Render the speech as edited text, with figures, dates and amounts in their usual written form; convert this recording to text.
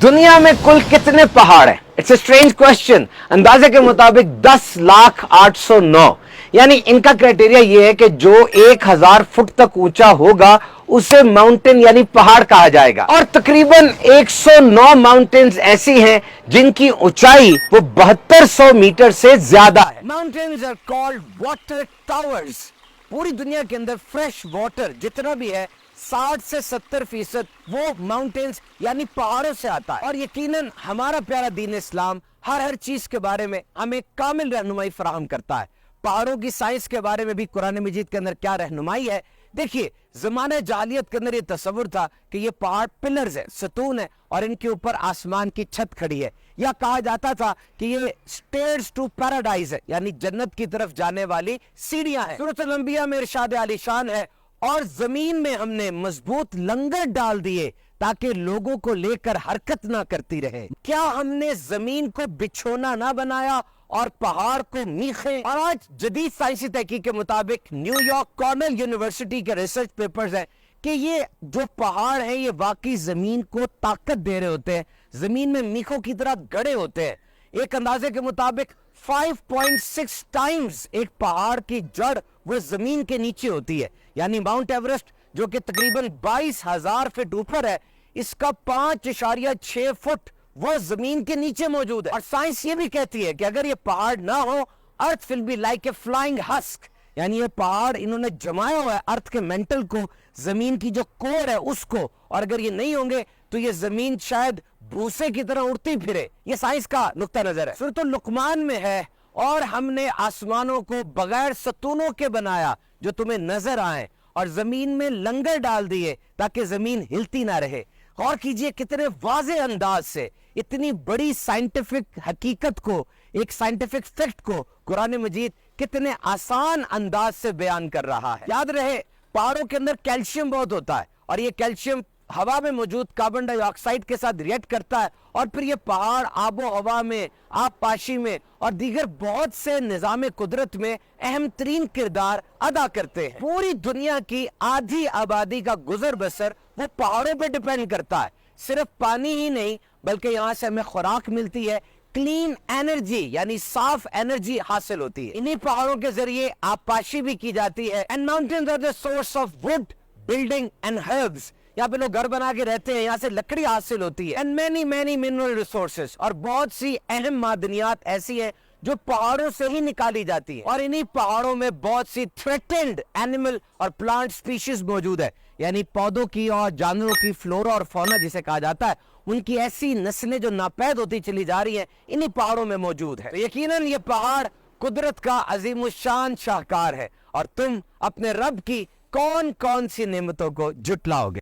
दुनिया में कुल कितने पहाड़ हैं? It's a strange question. अंदाजे के मुताबिक 10,0809, यानी इनका क्राइटेरिया ये है कि जो 1000 फुट तक ऊंचा होगा उसे माउंटेन यानी पहाड़ कहा जाएगा। और तकरीबन 109 माउंटेन्स ऐसी हैं जिनकी ऊंचाई वो 7200 मीटर से ज्यादा है। Mountains are called water towers. पूरी दुनिया के अंदर फ्रेश वाटर जितना भी है 60 से 70% वो माउंटेन्स यानी पहाड़ों से आता है। और यकीनन हमारा प्यारा दीन इस्लाम हर चीज के बारे में हमें कामिल रहनुमाई फराहम करता है। पहाड़ों की साइंस के बारे में भी कुरान मजीद के अंदर क्या रहनुमाई है। देखिए, ज़माने जालियत के अंदर ये तस्वुर था कि ये पहाड़ पिलर्स है, सतून है और इनके ऊपर आसमान की छत खड़ी है। या कहा जाता था कि ये स्टेयर्स टू पैराडाइज है, यानी जन्नत की तरफ जाने वाली सीढ़ियां हैं। सूरत अल-अंबिया में इरशाद आलीशान है, और जमीन में हमने मजबूत लंगर डाल दिए ताकि लोगों को लेकर हरकत ना करती रहे। क्या हमने जमीन को बिछोना ना बनाया और पहाड़ को मीखे? और आज जदीद साइंसी तहकीक के मुताबिक न्यूयॉर्क कॉर्नेल यूनिवर्सिटी के रिसर्च पेपर्स हैं कि ये जो पहाड़ हैं ये वाकई जमीन को ताकत दे रहे होते हैं, जमीन में मीखों की तरह गड़े होते हैं। एक अंदाजे के मुताबिक 5.6 टाइम्स एक पहाड़ की जड़ वो जमीन के नीचे होती है। यानी माउंट एवरेस्ट जो कि तकरीबन 22,000 फीट ऊपर है, इसका 5.6 फुट वो जमीन के नीचे मौजूद है। और साइंस ये भी कहती है कि अगर ये पहाड़ ना हो, earth will be like a flying husk, यानी ये पहाड़ इन्होंने जमाया हुआ है अर्थ के मेंटल को, जमीन की जो कोर है उसको, और अगर ये नहीं होंगे तो ये जमीन शायद भूसे की तरह उड़ती फिरे। ये साइंस का नुक्ता नजर है। सूरत लुकमान में है, और हमने आसमानों को बगैर सतूनों के बनाया जो तुम्हें नजर आए, और जमीन में लंगर डाल दिए ताकि जमीन हिलती ना रहे। गौर कीजिए कितने वाज़े अंदाज से इतनी बड़ी साइंटिफिक हकीकत को, एक साइंटिफिक फैक्ट को कुरान मजीद कितने आसान अंदाज से बयान कर रहा है। याद रहे, पहाड़ों के अंदर कैल्शियम बहुत होता है, और ये कैल्शियम हवा में मौजूद कार्बन डाइऑक्साइड के साथ रिएक्ट करता है, और फिर ये पहाड़ आबो हवा में, आबपाशी में और दीगर बहुत से निजाम कुदरत में अहम तरीन किरदार अदा करते हैं। पूरी दुनिया की आधी आबादी का गुजर बसर वो पहाड़ों पे डिपेंड करता है। सिर्फ पानी ही नहीं बल्कि यहाँ से हमें खुराक मिलती है, क्लीन एनर्जी यानी साफ एनर्जी हासिल होती है। इन्हीं पहाड़ों के जरिए आबपाशी भी की जाती है। And mountains are the source of wood, building and herbs. यहाँ पे लोग घर बना के रहते हैं, यहाँ से लकड़ी हासिल होती है। एंड मैनी मिनरल रिसोर्सेज, और बहुत सी अहम मादनियात ऐसी हैं जो पहाड़ों से ही निकाली जाती है। और इन्हीं पहाड़ों में बहुत सी थ्रेटेंड एनिमल और प्लांट स्पीशीज मौजूद है, यानी पौधों की और जानवरों की फ्लोरा और फौना जिसे कहा जाता है, उनकी ऐसी नस्लें जो नापैद होती चली जा रही हैं इन्हीं पहाड़ों में मौजूद है। तो यकीनन ये पहाड़ कुदरत का अजीमुशान शाहकार है, और तुम अपने रब की कौन कौन सी नेमतों को जुटलाओगे।